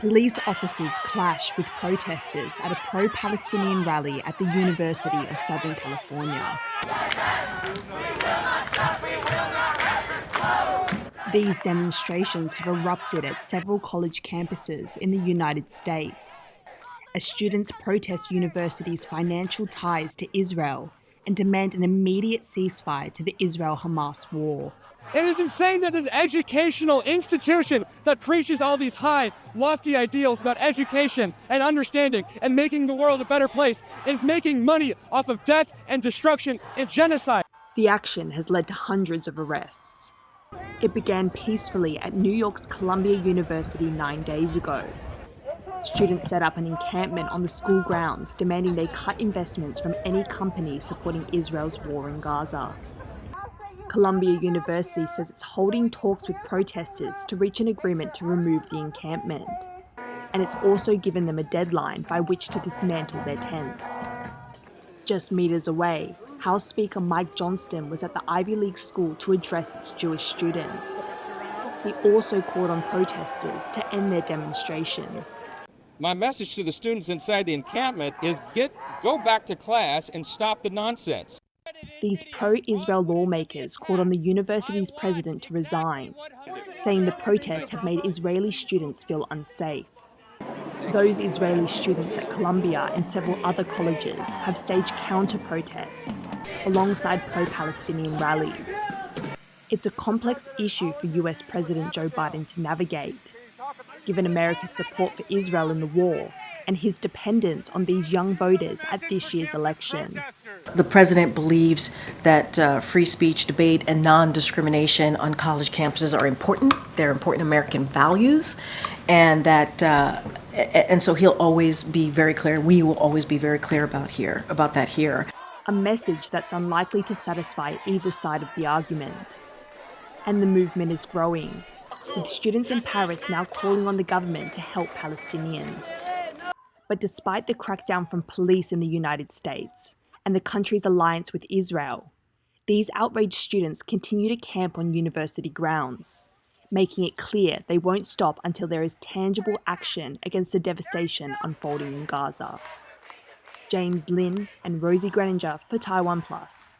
Police officers clash with protesters at a pro-Palestinian rally at the University of Southern California. These demonstrations have erupted at several college campuses in the United States, as students protest universities' financial ties to Israel and demand an immediate ceasefire to the Israel-Hamas war. It is insane that this educational institution that preaches all these high, lofty ideals about education and understanding and making the world a better place is making money off of death and destruction and genocide. The action has led to hundreds of arrests. It began peacefully at New York's Columbia University 9 days ago. Students set up an encampment on the school grounds, demanding they cut investments from any company supporting Israel's war in Gaza. Columbia University says it's holding talks with protesters to reach an agreement to remove the encampment. And it's also given them a deadline by which to dismantle their tents. Just meters away, House Speaker Mike Johnston was at the Ivy League school to address its Jewish students. He also called on protesters to end their demonstration. My message to the students inside the encampment is go back to class and stop the nonsense. These pro-Israel lawmakers called on the university's president to resign, saying the protests have made Israeli students feel unsafe. Those Israeli students at Columbia and several other colleges have staged counter-protests alongside pro-Palestinian rallies. It's a complex issue for US President Joe Biden to navigate, given America's support for Israel in the war and his dependence on these young voters at this year's election. The president believes that free speech, debate, and non-discrimination on college campuses are important. They're important American values, and so he'll always be very clear. We will always be very clear about that here. A message that's unlikely to satisfy either side of the argument. And the movement is growing, with students in Paris now calling on the government to help Palestinians. But despite the crackdown from police in the United States and the country's alliance with Israel, these outraged students continue to camp on university grounds, making it clear they won't stop until there is tangible action against the devastation unfolding in Gaza. James Lin and Rosie Grenenger for TaiwanPlus.